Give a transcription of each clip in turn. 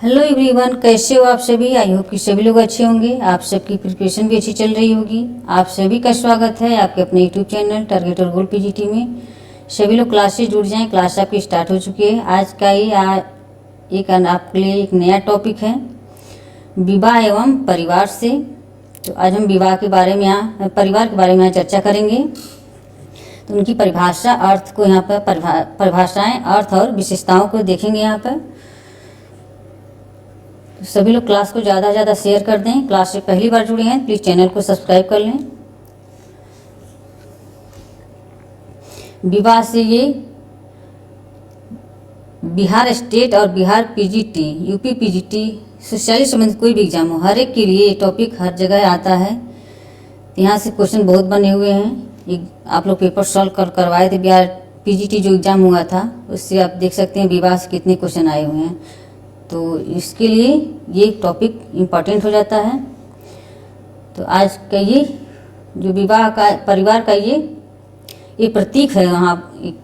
Hello everyone, कैसे हो आप सभी। आई होप कि सभी लोग अच्छे होंगे। आप सबकी प्रिपरेशन भी अच्छी चल रही होगी। आप सभी का स्वागत है आपके अपने यूट्यूब चैनल टारगेट और गोल पीजीटी में। सभी लोग क्लास से जुड़ जाएं। क्लास आपकी स्टार्ट हो चुकी है। आज का ही आपके लिए एक नया टॉपिक है, विवाह एवं परिवार से। तो आज हम विवाह के बारे में परिवार के बारे में चर्चा करेंगे। तो उनकी परिभाषा, अर्थ को यहाँ पर परिभाषाएँ, अर्थ और विशेषताओं को देखेंगे यहाँ पर। सभी लोग क्लास को ज़्यादा से ज़्यादा शेयर कर दें। क्लास से पहली बार जुड़े हैं प्लीज़ चैनल को सब्सक्राइब कर लें। विवाह से ये बिहार स्टेट और Bihar PGT, UP PGT, social संबंधित कोई भी एग्जाम हो, हर एक के लिए ये टॉपिक हर जगह आता है। यहाँ से क्वेश्चन बहुत बने हुए हैं। आप लोग पेपर सॉल्व करवाए थे बिहार पीजीटी जो एग्ज़ाम हुआ था, उससे आप देख सकते हैं विवाह से कितने क्वेश्चन आए हुए हैं। तो इसके लिए ये टॉपिक इम्पॉर्टेंट हो जाता है। तो आज का ये जो विवाह का, परिवार का ये प्रतीक है। वहाँ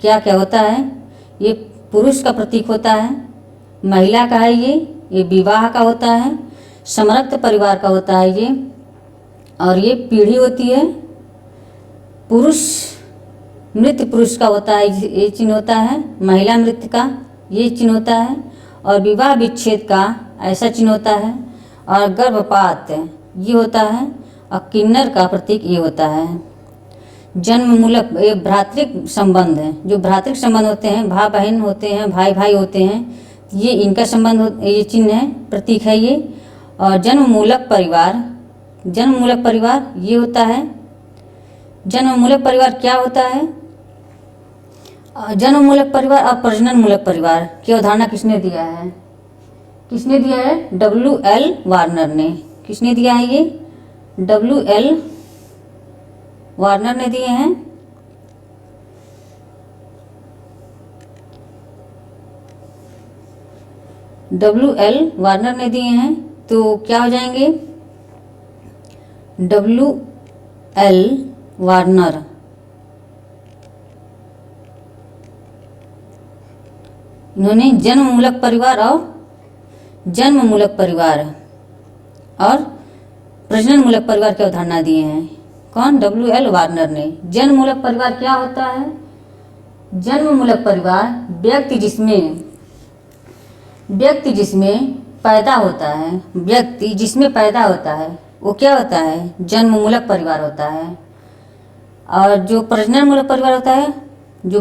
क्या क्या होता है, ये पुरुष का प्रतीक होता है, महिला का है, ये विवाह का होता है, समरक्त परिवार का होता है ये, और ये पीढ़ी होती है, पुरुष मृत पुरुष का होता है, ये चिन्ह होता है, महिला मृत का ये चिन्ह होता है, और विवाह विच्छेद का ऐसा चिन्ह होता है, और गर्भपात ये होता है, और किन्नर का प्रतीक ये होता है। जन्म मूलक ये भ्रातृक संबंध है, जो भ्रातृक संबंध होते हैं, भाई बहन होते हैं, भाई भाई होते हैं, ये इनका संबंध ये चिन्ह है, प्रतीक है ये। और जन्म मूलक परिवार, जन्म मूलक परिवार ये होता है। जन्म मूलक परिवार क्या होता है? जन्म मूलक परिवार और प्रजनन मूलक परिवार की अवधारणा किसने दिया है? किसने दिया है? W.L. वार्नर ने। किसने दिया है ये? W.L. वार्नर ने दिए हैं। W.L. वार्नर ने दिए हैं। तो क्या हो जाएंगे? W.L. वार्नर इन्होंने जन्म मूलक परिवार और जन्म मूलक परिवार और प्रजनन मूलक परिवार की अवधारणा दिए हैं। कौन? W.L. वार्नर ने। जन्म मूलक परिवार क्या होता है? जन्म मूलक परिवार व्यक्ति जिसमें पैदा होता है, व्यक्ति जिसमें पैदा होता है वो क्या होता है? जन्म मूलक परिवार होता है। और जो प्रजनन मूलक परिवार होता है, जो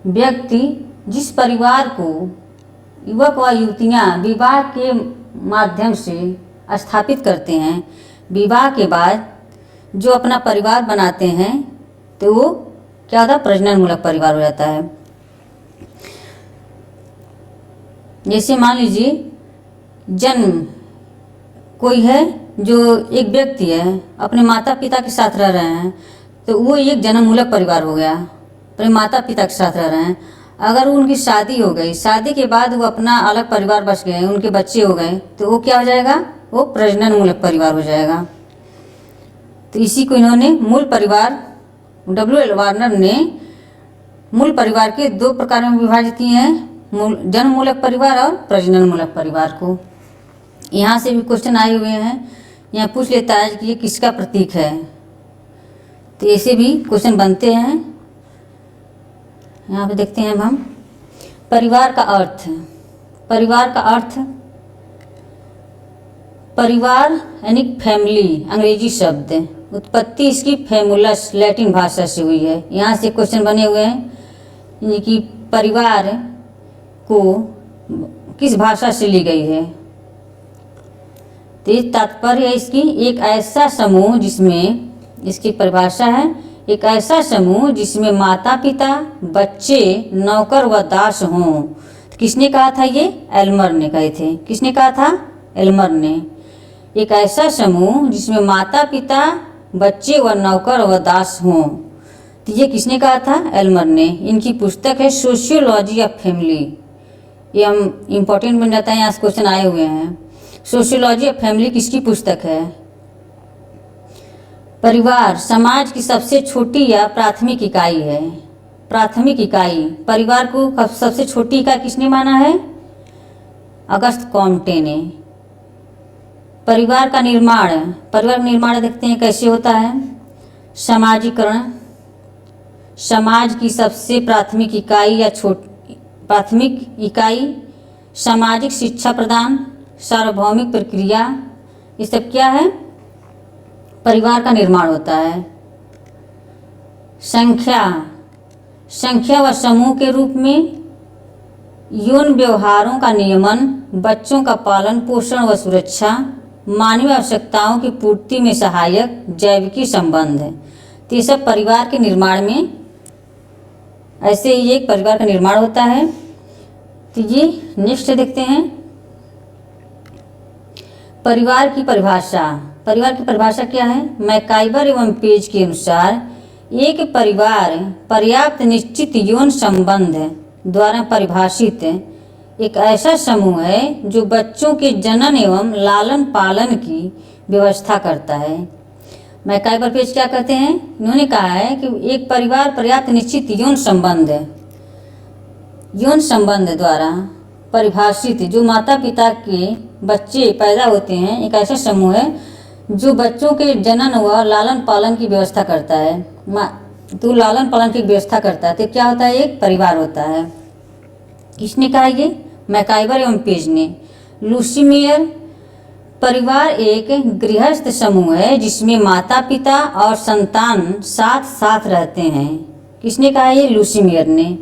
व्यक्ति जिस परिवार को युवक व युवतियाँ विवाह के माध्यम से स्थापित करते हैं, विवाह के बाद जो अपना परिवार बनाते हैं, तो वो क्या होता है? प्रजनन मूलक परिवार हो जाता है। जैसे मान लीजिए जन्म कोई है, जो एक व्यक्ति है अपने माता पिता के साथ रह रहे हैं, तो वो एक जन्म मूलक परिवार हो गया, अपने माता पिता के साथ रह रहे हैं। अगर उनकी शादी हो गई, शादी के बाद वो अपना अलग परिवार बच गए, उनके बच्चे हो गए, तो वो क्या हो जाएगा? वो प्रजनन मूलक परिवार हो जाएगा। तो इसी को इन्होंने मूल परिवार, W.L. वार्नर ने मूल परिवार के दो प्रकार में विभाजित किए हैं, जन्म मूलक परिवार और प्रजनन मूलक परिवार को। यहाँ से भी क्वेश्चन आए हुए हैं। यहाँ पूछ लेता है कि ये किसका प्रतीक है, तो ऐसे भी क्वेश्चन बनते हैं। यहाँ पे देखते हैं अब हम परिवार का अर्थ। परिवार का अर्थ, परिवार यानी फैमिली, अंग्रेजी शब्द, उत्पत्ति इसकी फैमुलस लैटिन भाषा से हुई है। यहाँ से क्वेश्चन बने हुए हैं कि परिवार को किस भाषा से ली गई है। तो तात्पर्य है इसकी एक ऐसा समूह जिसमें, इसकी परिभाषा है एक ऐसा समूह जिसमें माता पिता, बच्चे, नौकर व दास हों। तो किसने कहा था ये? एल्मर ने कहे थे। किसने कहा था? एल्मर ने। एक ऐसा समूह जिसमें माता पिता, बच्चे व नौकर व दास हों। तो ये किसने कहा था? एल्मर ने। इनकी पुस्तक है सोशियोलॉजी ऑफ फैमिली। ये हम इम्पोर्टेंट बन जाता है, यहाँ से क्वेश्चन आए हुए हैं। सोशियोलॉजी ऑफ फैमिली किसकी पुस्तक है? परिवार समाज की सबसे छोटी या प्राथमिक इकाई है। प्राथमिक इकाई, परिवार को सबसे छोटी इकाई किसने माना है? अगस्त कॉम्टे ने। परिवार का निर्माण देखते हैं कैसे होता है। समाजीकरण, समाज की सबसे प्राथमिक इकाई या प्राथमिक इकाई, सामाजिक शिक्षा प्रदान, सार्वभौमिक प्रक्रिया, ये सब क्या है? परिवार का निर्माण होता है। संख्या व समूह के रूप में यौन व्यवहारों का नियमन, बच्चों का पालन पोषण व सुरक्षा, मानवीय आवश्यकताओं की पूर्ति में सहायक जैविकी संबंध है। तो ये सब परिवार के निर्माण में, ऐसे ही एक परिवार का निर्माण होता है। तो ये नेक्स्ट देखते हैं परिवार की परिभाषा। परिवार की परिभाषा क्या है? मैकाइबर एवं पेज के अनुसार एक परिवार पर्याप्त निश्चित यौन संबंध द्वारा परिभाषित एक ऐसा समूह है जो बच्चों के जनन एवं लालन पालन की व्यवस्था करता है। मैकाइबर पेज क्या कहते हैं? इन्होंने कहा है कि एक परिवार पर्याप्त निश्चित यौन संबंध द्वारा परिभाषित जो माता पिता के बच्चे पैदा होते हैं, एक ऐसा समूह है जो बच्चों के जनन व लालन पालन की व्यवस्था करता है। तो लालन पालन की व्यवस्था करता है तो क्या होता है? एक परिवार होता है। किसने कहा ये? मैकाइबर एवं पेज ने। लूसी मेयर, परिवार एक गृहस्थ समूह है जिसमें माता पिता और संतान साथ साथ रहते हैं। किसने कहा ये? लूसी मेयर ने।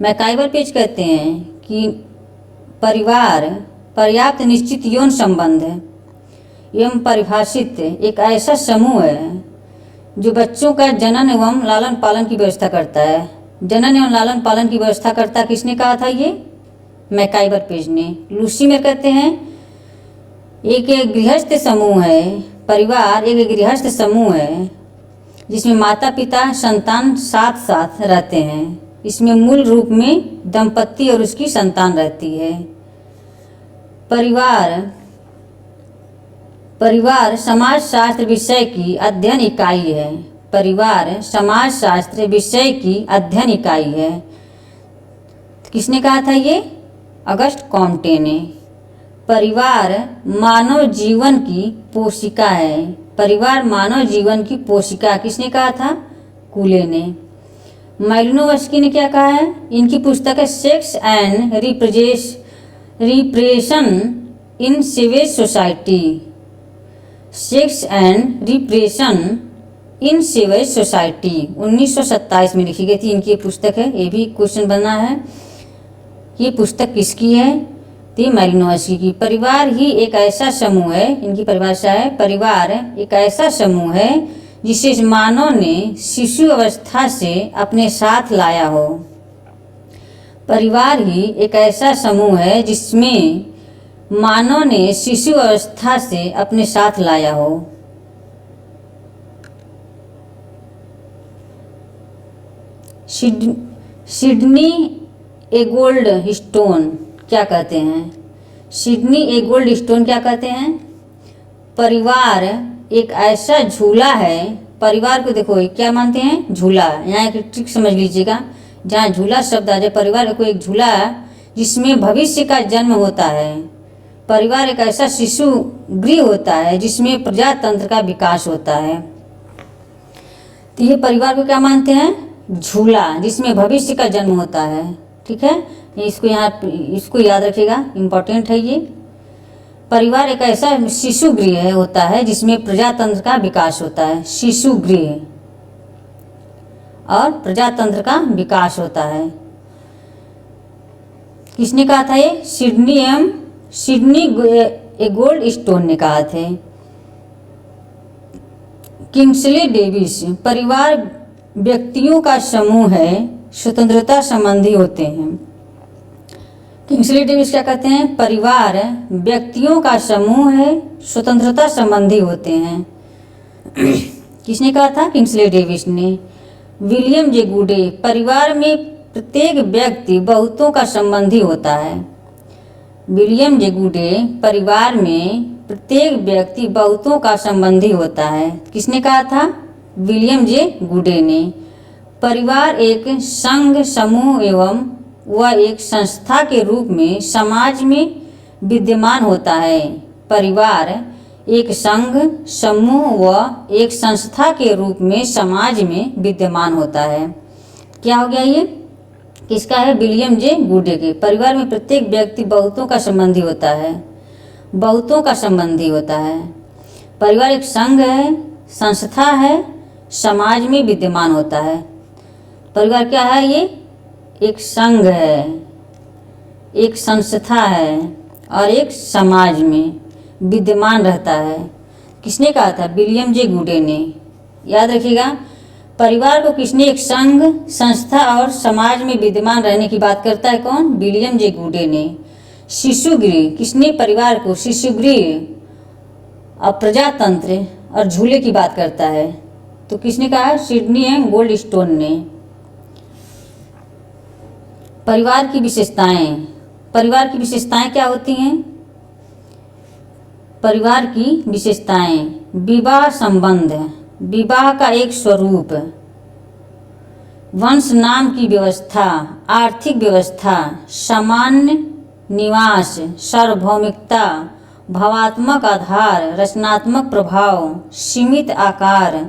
मैकाइबर पेज कहते हैं कि परिवार पर्याप्त निश्चित यौन संबंध एवं परिभाषित एक ऐसा समूह है जो बच्चों का जनन एवं लालन पालन की व्यवस्था करता है। जनन एवं लालन पालन की व्यवस्था करता किसने कहा था? ये मैकाइबर पेज ने। लूसी मेयर कहते हैं एक गृहस्थ समूह है, परिवार एक गृहस्थ समूह है जिसमें माता पिता संतान साथ साथ रहते हैं। इसमें मूल रूप में दंपति और उसकी संतान रहती है। परिवार समाजशास्त्र विषय की अध्ययन इकाई है। परिवार समाजशास्त्र विषय की अध्ययन इकाई है। किसने कहा था ये? अगस्त कॉम्टे ने। परिवार मानव जीवन की पोषिका है। परिवार मानव जीवन की पोषिका, किसने कहा था? कूले ने। मालिनोवस्की ने क्या कहा है? इनकी पुस्तक है sex and repression in sewage society. Sex and repression in sewage society 1927 में लिखी गई थी। इनकी पुस्तक है, ये भी क्वेश्चन बना है। ये पुस्तक किसकी है? तो मालिनोवस्की की। परिवार ही एक ऐसा समूह है, इनकी परिभाषा है, परिवार एक ऐसा समूह है जिसे मानव ने शिशु अवस्था से अपने साथ लाया हो। परिवार ही एक ऐसा समूह है जिसमें मानव ने शिशु अवस्था से अपने साथ लाया हो। सिडनी एगोल्ड स्टोन क्या कहते हैं? सिडनी एगोल्ड स्टोन क्या कहते हैं? परिवार एक ऐसा झूला है। परिवार को देखो क्या मानते हैं? झूला। यहाँ एक ट्रिक समझ लीजिएगा, जहाँ झूला शब्द आ जाए, परिवार को एक झूला जिसमें भविष्य का जन्म होता है। परिवार एक ऐसा शिशु गृह होता है जिसमें प्रजातंत्र का विकास होता है। तो ये परिवार को क्या मानते हैं? झूला, जिसमें भविष्य का जन्म होता है। ठीक है, इसको याद रखिएगा, इम्पोर्टेंट है ये। परिवार एक ऐसा शिशु गृह होता है जिसमें प्रजातंत्र का विकास होता है। शिशु गृह और प्रजातंत्र का विकास होता है। किसने कहा था ये? सिडनी एगोल्ड स्टोन ने कहा थे। किंग्सले डेविस, परिवार व्यक्तियों का समूह है, स्वतंत्रता संबंधी होते हैं। किंग्सले डेविस क्या कहते हैं? परिवार व्यक्तियों का समूह है, स्वतंत्रता संबंधी होते हैं। किसने कहा था? किंग्सले डेविस ने। विलियम जे गुडे, परिवार में प्रत्येक व्यक्ति बहुतों का संबंधी होता है। विलियम जे गुडे, परिवार में प्रत्येक व्यक्ति बहुतों का संबंधी होता है। किसने कहा था? विलियम जे गुडे ने। परिवार एक संघ, समूह एवं व एक संस्था के रूप में समाज में विद्यमान होता है। परिवार एक संघ, समूह व एक संस्था के रूप में समाज में विद्यमान होता है। क्या हो गया ये? किसका है? विलियम जे गुडे के। परिवार में प्रत्येक व्यक्ति बहुतों का संबंधी होता है। बहुतों का संबंधी होता है। परिवार एक संघ है, संस्था है, समाज में विद्यमान होता है। परिवार क्या है? ये एक संघ है, एक संस्था है और एक समाज में विद्यमान रहता है। किसने कहा था? विलियम जे गुडे ने। याद रखिएगा, परिवार को किसने एक संघ, संस्था और समाज में विद्यमान रहने की बात करता है? कौन? विलियम जे गुडे ने। शिशुगृह, किसने परिवार को शिशुगृह और प्रजातंत्र और झूले की बात करता है? तो किसने कहा है? सिडनी गोल्डस्टोन ने। परिवार की विशेषताएं। परिवार की विशेषताएं क्या होती हैं? परिवार की विशेषताएं: विवाह संबंध, विवाह का एक स्वरूप, वंश नाम की व्यवस्था, आर्थिक व्यवस्था, सामान्य निवास, सार्वभौमिकता, भावात्मक आधार, रचनात्मक प्रभाव, सीमित आकार,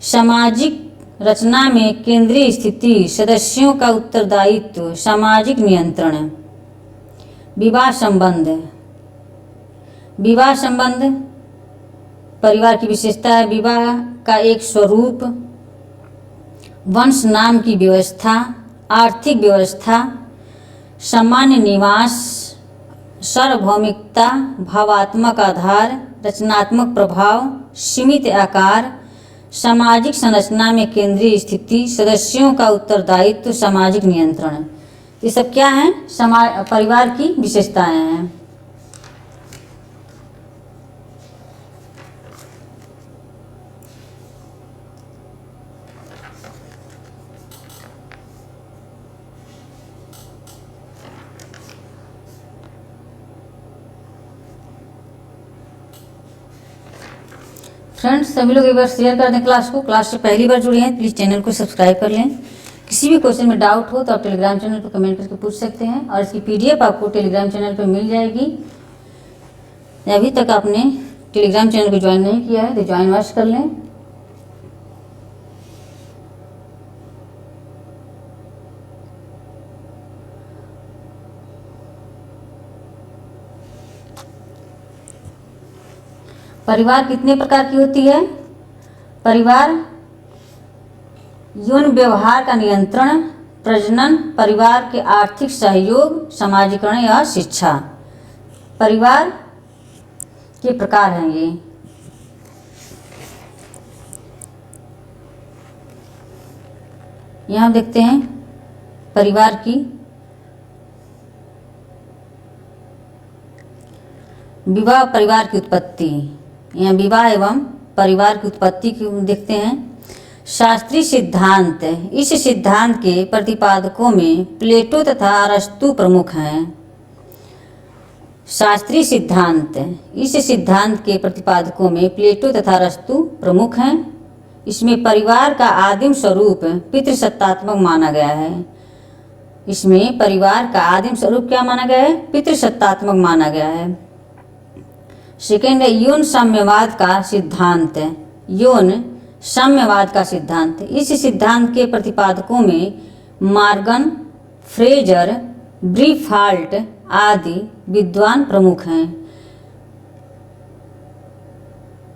सामाजिक रचना में केंद्रीय स्थिति, सदस्यों का उत्तरदायित्व, सामाजिक नियंत्रण। विवाह संबंध। विवाह संबंध परिवार की विशेषता है। विवाह का एक स्वरूप, वंश नाम की व्यवस्था, आर्थिक व्यवस्था, सामान्य निवास, सार्वभौमिकता, भावात्मक आधार, रचनात्मक प्रभाव, सीमित आकार, सामाजिक संरचना में केंद्रीय स्थिति, सदस्यों का उत्तरदायित्व, सामाजिक नियंत्रण। ये सब क्या हैं? परिवार की विशेषताएं हैं। फ्रेंड्स, सभी लोग एक बार शेयर कर दें क्लास को। क्लास से पहली बार जुड़े हैं प्लीज़ चैनल को सब्सक्राइब कर लें। किसी भी क्वेश्चन में डाउट हो तो आप टेलीग्राम चैनल पर कमेंट करके पूछ सकते हैं और इसकी PDF आपको टेलीग्राम चैनल पर मिल जाएगी। अभी तक आपने टेलीग्राम चैनल को ज्वाइन नहीं किया है तो ज्वाइन वाच कर लें। परिवार कितने प्रकार की होती है? परिवार यौन व्यवहार का नियंत्रण, प्रजनन, परिवार के आर्थिक सहयोग, समाजीकरण या शिक्षा। परिवार के प्रकार हैं ये। यहाँ देखते हैं परिवार की विवाह, परिवार की उत्पत्ति। यहाँ विवाह एवं परिवार की उत्पत्ति की देखते हैं। शास्त्रीय सिद्धांत। इस सिद्धांत के प्रतिपादकों में प्लेटो तथा अरस्तु प्रमुख हैं। शास्त्रीय सिद्धांत। इस सिद्धांत के प्रतिपादकों में प्लेटो तथा अरस्तु प्रमुख हैं। इसमें परिवार का आदिम स्वरूप पितृसत्तात्मक माना गया है। इसमें परिवार का आदिम स्वरूप क्या माना गया है? पितृसत्तात्मक माना गया है। सेकेंड है यौन साम्यवाद का सिद्धांत। यौन साम्यवाद का सिद्धांत। इस सिद्धांत के प्रतिपादकों में मॉर्गन, फ्रेजर, ब्रीफाल्ट आदि विद्वान प्रमुख हैं।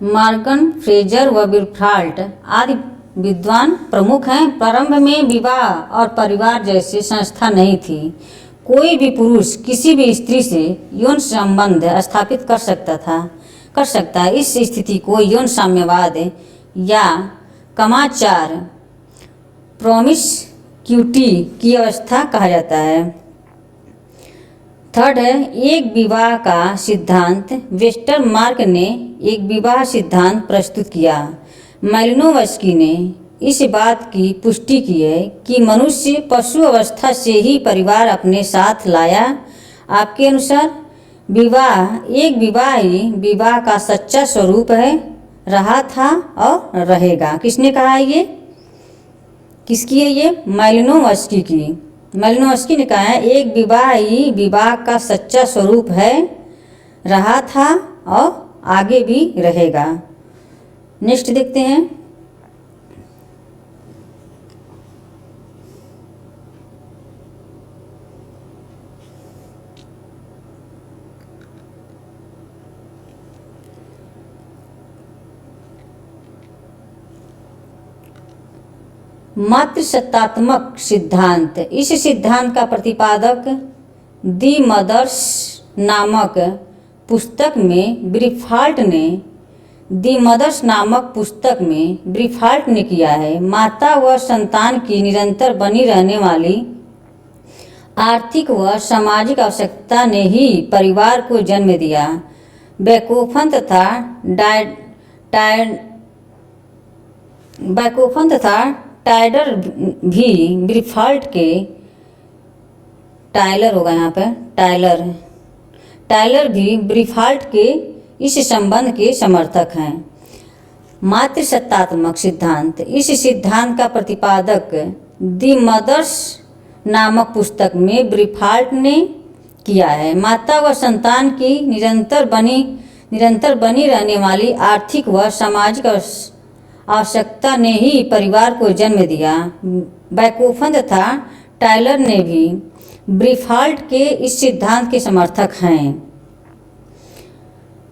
मॉर्गन, फ्रेजर व ब्रीफाल्ट आदि विद्वान प्रमुख हैं। प्रारंभ में विवाह और परिवार जैसे संस्था नहीं थी। कोई भी पुरुष किसी भी स्त्री से यौन संबंध स्थापित कर सकता है। इस स्थिति को यौन साम्यवाद या कामाचार, प्रोमिस्क्यूटी की अवस्था कहा जाता है। थर्ड है एक विवाह का सिद्धांत। वेस्टरमार्क ने एक विवाह सिद्धांत प्रस्तुत किया। मालिनोवस्की ने इस बात की पुष्टि की है कि मनुष्य पशु अवस्था से ही परिवार अपने साथ लाया। आपके अनुसार एक विवाह ही विवाह का सच्चा स्वरूप है, रहा था और रहेगा। किसने कहा ये? किसकी है ये? मालिनोवस्की की। मालिनोवस्की ने कहा है एक विवाह ही विवाह का सच्चा स्वरूप है, रहा था और आगे भी रहेगा। नेक्स्ट देखते हैं। मातृसत्तात्मक सिद्धांत। इस सिद्धांत का प्रतिपादक दी मदर्स नामक पुस्तक में ब्रीफाल्ट ने किया है। माता व संतान की निरंतर बनी रहने वाली आर्थिक व सामाजिक आवश्यकता ने ही परिवार को जन्म दिया। बेकोफन तथा टाइडर भी ब्रीफाल्ट के टाइलर होगा यहाँ पे टाइलर भी ब्रीफाल्ट के इस संबंध के समर्थक हैं। मातृसत्तात्मक सिद्धांत। इस सिद्धांत का प्रतिपादक दी मदर्स नामक पुस्तक में ब्रीफाल्ट ने किया है। माता व संतान की निरंतर बनी रहने वाली आर्थिक व सामाजिक आवश्यकता ने ही परिवार को जन्म दिया। बेकोफन तथा टाइलर ने भी ब्रीफाल्ट के इस सिद्धांत के समर्थक हैं।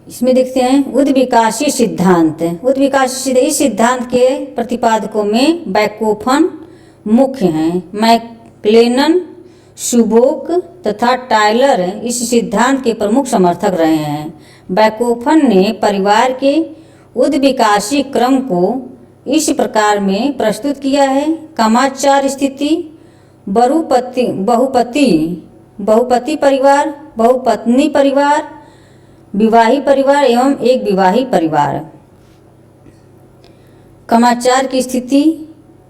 इसमें देखते हैं उद्विकासी सिद्धांत। इस सिद्धांत के प्रतिपादकों में बेकोफन मुख्य हैं। मैक्लेनन, शुबोक तथा टाइलर इस सिद्धांत के प्रमुख समर्थक रहे हैं। बेकोफन ने परिवार के उद्विकासी क्रम को इस प्रकार में प्रस्तुत किया है। कामाचार स्थिति, बहुपति परिवार, बहुपत्नी परिवार, विवाही परिवार एवं एक विवाही परिवार। कामाचार की स्थिति,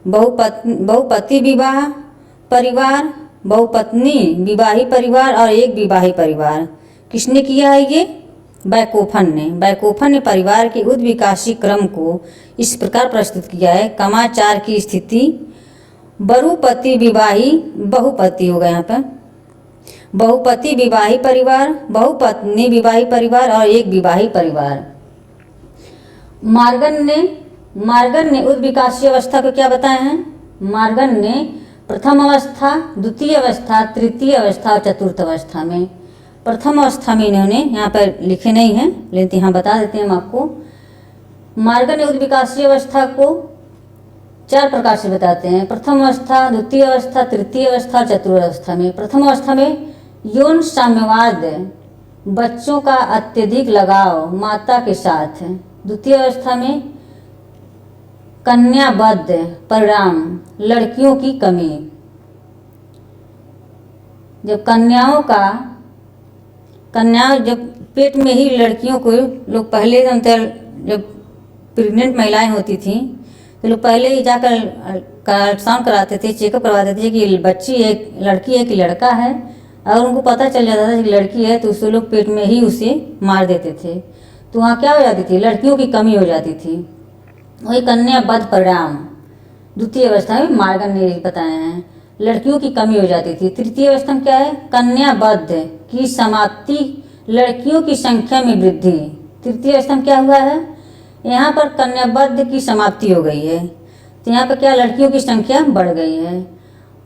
बहुपति विवाह परिवार, बहुपत्नी विवाही परिवार और एक विवाही परिवार। किसने किया है ये? बेकोफन ने परिवार के उद्विकासी क्रम को इस प्रकार प्रस्तुत किया है। कामाचार की स्थिति, बहुपति होगा यहाँ पर, बहुपति विवाही परिवार, बहुपत्नी विवाही परिवार और एक विवाही परिवार। मार्गन ने उद्विकासी अवस्था को क्या बताया है? मार्गन ने प्रथम अवस्था, द्वितीय अवस्था, तृतीय अवस्था और चतुर्थ अवस्था में, प्रथम अवस्था में इन्होंने यहाँ पर लिखे नहीं हैं लेकिन यहाँ बता देते हैं हम आपको। मार्गन ने उद्विकासी अवस्था को 4 प्रकार से बताते हैं। प्रथम अवस्था, द्वितीय अवस्था, तृतीय अवस्था और चतुर्थ अवस्था में। प्रथम अवस्था में यौन साम्यवाद, बच्चों का अत्यधिक लगाव माता के साथ। द्वितीय अवस्था में कन्याबद्ध परिणाम, लड़कियों की कमी। जब जब पेट में ही लड़कियों को लोग पहले जब प्रेग्नेंट महिलाएं होती थी तो लोग पहले ही जाकर अल्ट्रासाउंड कराते थे, चेकअप करवाते थे कि लड़की है कि लड़का है। अगर उनको पता चल जाता था कि लड़की है तो उसे लोग पेट में ही उसे मार देते थे। तो वहाँ क्या हो जाती थी? लड़कियों की कमी हो जाती थी। वही कन्याबद्ध परिणाम द्वितीय अवस्था में मार्गन ने बताए हैं, लड़कियों की कमी हो जाती थी। तृतीय अवस्था में क्या है? कन्याबद्ध की समाप्ति, लड़कियों की संख्या में वृद्धि। तृतीय अवस्था में क्या हुआ है? यहाँ पर कन्याबद्ध की समाप्ति हो गई है तो यहाँ पर क्या? लड़कियों की संख्या बढ़ गई है।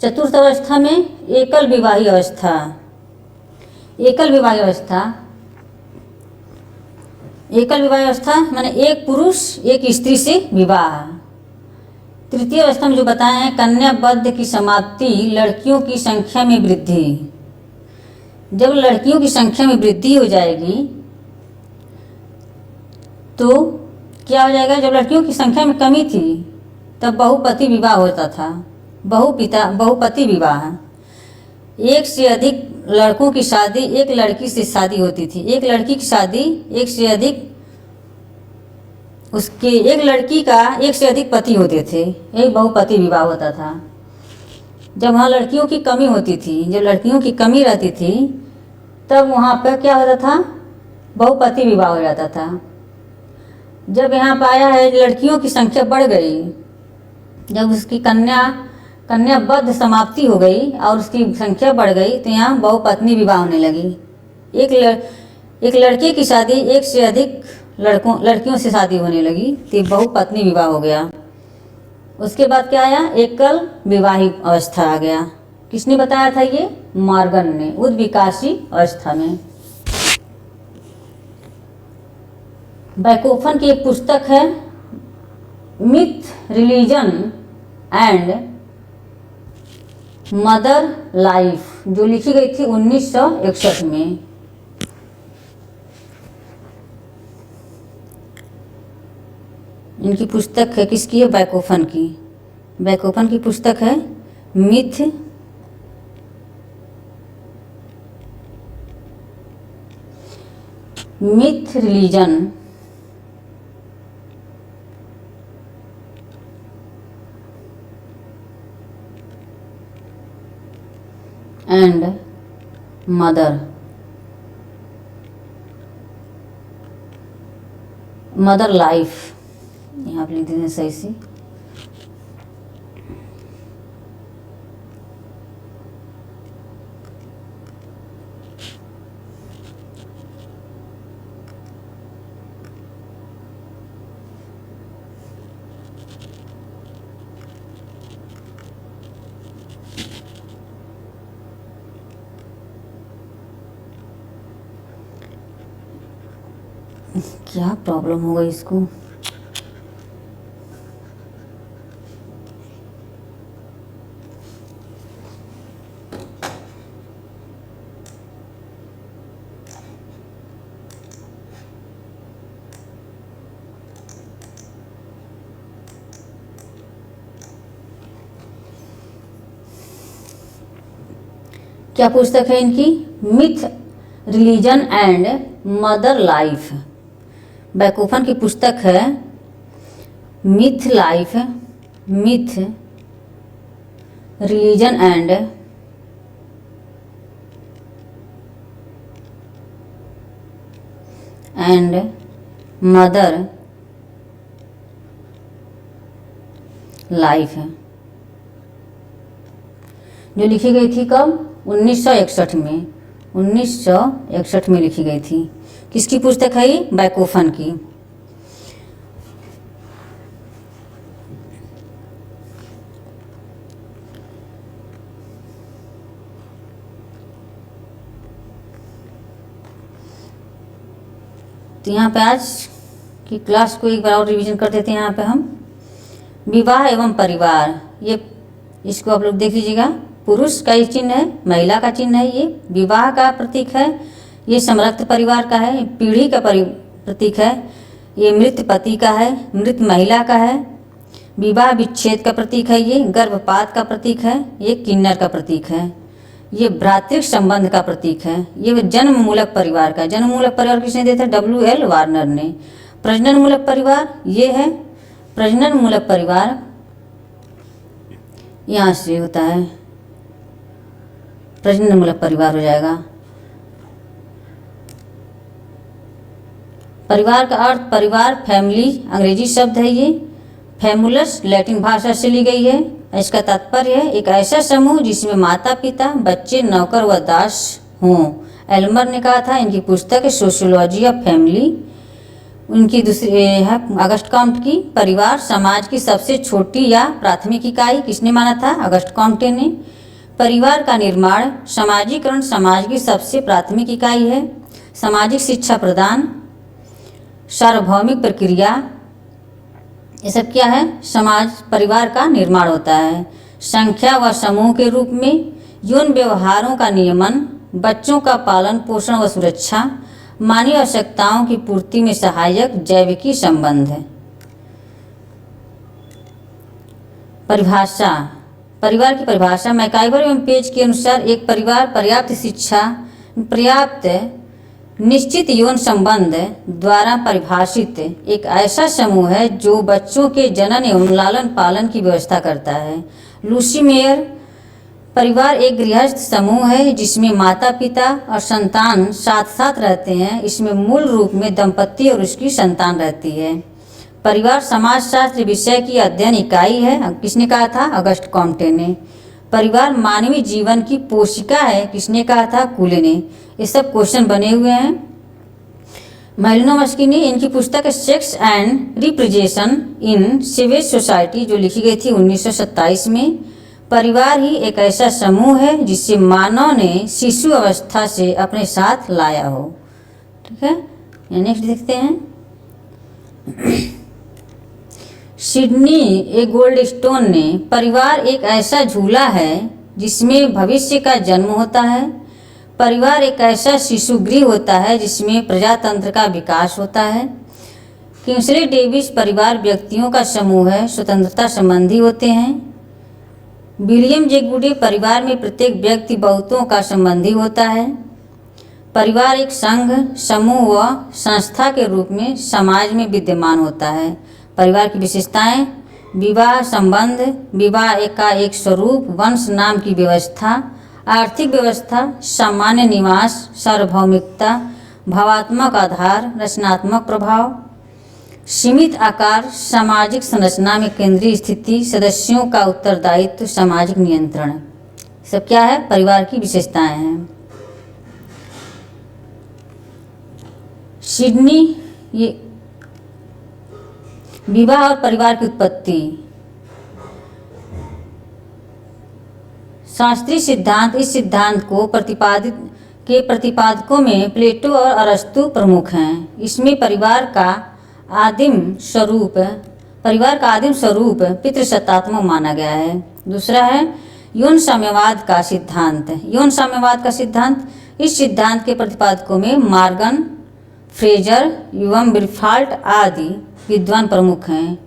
चतुर्थ अवस्था में एकल विवाही अवस्था माने एक पुरुष एक स्त्री से विवाह। तृतीय अवस्था में जो बताए हैं कन्याबद्ध की समाप्ति, लड़कियों की संख्या में वृद्धि। जब लड़कियों की संख्या में वृद्धि हो जाएगी तो क्या हो जाएगा? जब लड़कियों की संख्या में कमी थी तब बहुपति विवाह होता था। बहुपति विवाह, एक से अधिक लड़कों की शादी एक लड़की से शादी होती थी। एक लड़की की शादी एक से अधिक एक लड़की का एक से अधिक पति होते थे, एक बहुपति विवाह होता था। जब वहाँ लड़कियों की कमी होती थी, जब लड़कियों की कमी रहती थी तब वहाँ पर क्या होता था? बहुपति विवाह हो जाता था। जब यहाँ पर आया है लड़कियों की संख्या बढ़ गई, जब उसकी कन्या कन्याबद्ध समाप्ति हो गई और उसकी संख्या बढ़ गई तो यहाँ बहुपत्नी विवाह होने लगी। एक लड़के की शादी एक से अधिक लड़कियों से शादी होने लगी तो बहुपत्नी विवाह हो गया। उसके बाद क्या आया, एकल विवाहित अवस्था आ गया। किसने बताया था ये? मॉर्गन ने, उद्विकासी अवस्था में। बैकोफन की एक पुस्तक है myth, religion and mother life, जो लिखी गई थी 1961 में। इनकी पुस्तक है, किसकी है? बैकोफन की। बैकोफन की पुस्तक है myth, religion and mother life. यहाँ पे लिख देते हैं सही से। क्या प्रॉब्लम होगा इसको? क्या पुस्तक है इनकी? Myth, religion and mother life. Bachofen की पुस्तक है myth life, myth, religion and mother life है, जो लिखी गई थी कब? 1961 में। 1961 में लिखी गई थी। किसकी पुस्तक है ये? बैकोफन की। तो यहाँ पे आज की क्लास को एक बार और रिवीजन कर देते हैं। यहाँ पे हम विवाह एवं परिवार, ये इसको आप लोग देख लीजिएगा। पुरुष का ये चिन्ह है, महिला का चिन्ह है, ये विवाह का प्रतीक है, ये समरक्त परिवार का है, पीढ़ी का प्रतीक है, ये मृत पति का है, मृत महिला का है, विवाह विच्छेद का प्रतीक है, ये गर्भपात का प्रतीक है, ये किन्नर का प्रतीक है, ये भ्रातृक संबंध का प्रतीक है, ये जन्म मूलक परिवार का। जन्म मूलक परिवार किसने दिया था? W.L. वार्नर ने। प्रजनन मूलक परिवार ये है। प्रजनन मूलक परिवार यहाँ से होता है, प्रजनन मूलक परिवार हो जाएगा। परिवार का अर्थ, परिवार फैमिली अंग्रेजी शब्द है, ये फैमुलस लैटिन भाषा से ली गई है। इसका तात्पर्य है एक ऐसा समूह जिसमें माता पिता, बच्चे, नौकर व दास हों। एल्मर ने कहा था। इनकी पुस्तक है सोशियोलॉजी ऑफ फैमिली। उनकी दूसरी है अगस्ट कॉम्टे की। परिवार समाज की सबसे छोटी या प्राथमिक इकाई, किसने माना था? अगस्ट कॉम्टे ने। परिवार का निर्माण, समाजीकरण समाज की सबसे प्राथमिक इकाई है। सामाजिक शिक्षा प्रदान, सार्वभौमिक प्रक्रिया, ये सब क्या है? समाज परिवार का निर्माण होता है। संख्या व समूह के रूप में यौन व्यवहारों का नियमन, बच्चों का पालन पोषण व सुरक्षा, मानवीय आवश्यकताओं की पूर्ति में सहायक जैविकी संबंध है। परिभाषा, परिवार की परिभाषा मैकाइवर एवं पेज के अनुसार एक परिवार पर्याप्त शिक्षा, पर्याप्त निश्चित यौन संबंध द्वारा परिभाषित एक ऐसा समूह है जो बच्चों के जनन एवं लालन पालन की व्यवस्था करता है। लूसी मेयर, परिवार एक गृहस्थ समूह है जिसमें माता पिता और संतान साथ साथ रहते हैं। इसमें मूल रूप में दंपति और उसकी संतान रहती है। परिवार समाजशास्त्र विषय की अध्ययन इकाई है, किसने कहा था? अगस्ट कॉम्टे ने। परिवार मानवीय जीवन की पोषिका है, किसने कहा था? कूले ने। ये सब क्वेश्चन बने हुए हैं। मालिनोव्स्की ने इनकी पुस्तक sex and representation in civil society जो लिखी गई थी 1927 में, परिवार ही एक ऐसा समूह है जिसे मानव ने शिशु अवस्था से अपने साथ लाया हो। ठीक है, नेक्स्ट देखते हैं। सिडनी ए गोल्डस्टोन ने परिवार एक ऐसा झूला है जिसमें भविष्य का जन्म होता है। परिवार एक ऐसा शिशु गृह होता है जिसमें प्रजातंत्र का विकास होता है। किंग्सले डेविस परिवार व्यक्तियों का समूह है, स्वतंत्रता संबंधी होते हैं। विलियम जे गुडे परिवार में प्रत्येक व्यक्ति बहुतों का संबंधी होता है। परिवार एक संघ, समूह व संस्था के रूप में समाज में विद्यमान होता है। परिवार की विशेषताएं: विवाह संबंध, विवाह का एक स्वरूप, वंश नाम की व्यवस्था, आर्थिक व्यवस्था, सामान्य निवास, सार्वभौमिकता, भावात्मक आधार, रचनात्मक प्रभाव, सीमित आकार, सामाजिक संरचना में केंद्रीय स्थिति, सदस्यों का उत्तरदायित्व, सामाजिक नियंत्रण। सब क्या है? परिवार की विशेषताएं हैं। सिडनी ये विवाह और परिवार की उत्पत्ति। शास्त्रीय सिद्धांत। इस सिद्धांत को प्रतिपादकों में प्लेटो और अरस्तु प्रमुख हैं। इसमें परिवार का आदिम स्वरूप पितृसत्तात्मक माना गया है। दूसरा है यौन साम्यवाद का सिद्धांत। यौन साम्यवाद का सिद्धांत, इस सिद्धांत के प्रतिपादकों में मार्गन, फ्रेजर एवं विल्फाल्ट आदि विद्वान प्रमुख हैं।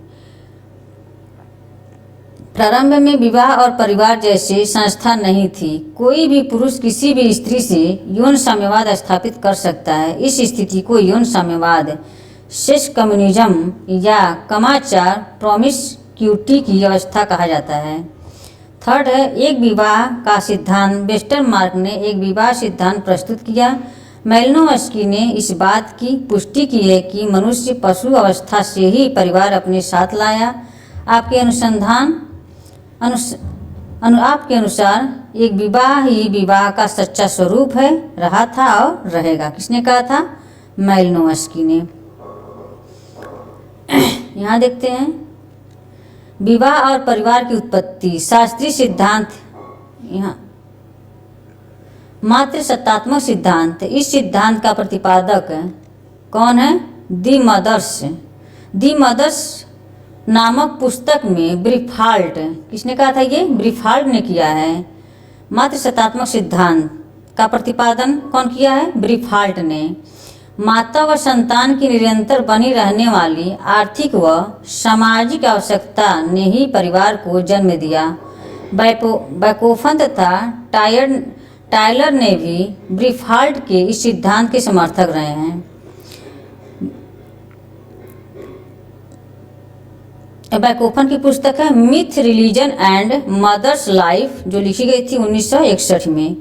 प्रारंभ में विवाह और परिवार जैसे संस्था नहीं थी। कोई भी पुरुष किसी भी स्त्री से यौन साम्यवाद स्थापित कर सकता है। इस स्थिति को यौन साम्यवाद, सेक्स कम्युनिज्म या कामाचार प्रोमिस्क्यूटी की अवस्था कहा जाता है। थर्ड है एक विवाह का सिद्धांत। वेस्टरमार्क ने एक विवाह सिद्धांत प्रस्तुत किया। मालिनोव्स्की ने इस बात की पुष्टि की है कि मनुष्य पशु अवस्था से ही परिवार अपने साथ लाया। आपके अनुसार एक विवाह ही विवाह का सच्चा स्वरूप है, रहा था और रहेगा। किसने कहा था? मालिनोव्स्की ने। यहाँ देखते हैं विवाह और परिवार की उत्पत्ति। शास्त्रीय सिद्धांत। यहाँ मातृ सत्तात्मक सिद्धांत। इस सिद्धांत का प्रतिपादक कौन है? दी मदर्स नामक पुस्तक में ब्रीफाल्ट। किसने कहा था? ये ब्रीफाल्ट ने किया है। मातृ सत्तात्मक सिद्धांत का प्रतिपादन कौन किया है? ब्रीफाल्ट ने। माता व संतान की निरंतर बनी रहने वाली आर्थिक व सामाजिक आवश्यकता ने ही परिवार को जन्म दिया। बैकोफन तथा टायलर ने भी ब्रीफाल्ट के इस सिद्धांत के समर्थक रहे हैं। बैकोफन की पुस्तक है myth, religion and mothers life जो लिखी गई थी 1961 में।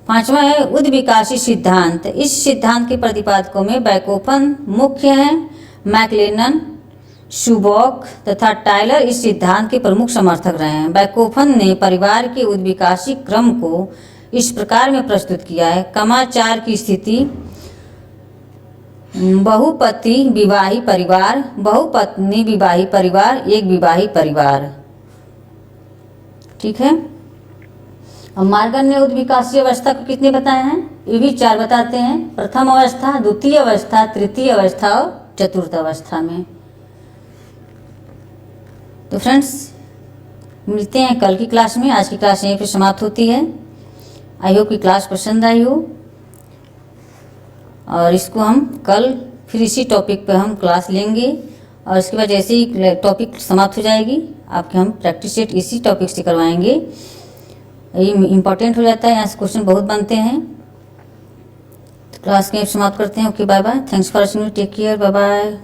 पांचवा है उद्विकासी सिद्धांत। इस सिद्धांत के प्रतिपादकों में बैकोफन मुख्य हैं। मैकलेनन, शुबॉक तथा टायलर इस सिद्धांत के प्रमुख समर्थक रहे हैं। बैकोफन ने परिवार के उद्विकासी क्रम को इस प्रकार में प्रस्तुत किया है: कामाचार की स्थिति, बहुपति विवाही परिवार, बहुपत्नी विवाही परिवार, एक विवाही परिवार। ठीक है। अब मार्गन ने उद्विकासी अवस्था को कितने बताए हैं? ये भी 4 बताते हैं। प्रथम अवस्था, द्वितीय अवस्था, तृतीय अवस्था और चतुर्थ अवस्था में। तो फ्रेंड्स मिलते हैं कल की क्लास में। आज की क्लास यहीं पे समाप्त होती है। आई होप की क्लास पसंद आई हो और इसको हम कल फिर इसी टॉपिक पे हम क्लास लेंगे और इसके बाद जैसे ही टॉपिक समाप्त हो जाएगी आपके हम प्रैक्टिस सेट इसी टॉपिक से करवाएंगे। ये इम्पॉर्टेंट हो जाता है, यहाँ से क्वेश्चन बहुत बनते हैं। तो क्लास के समाप्त करते हैं। Okay, bye bye. Thanks for watching. Take care, bye bye.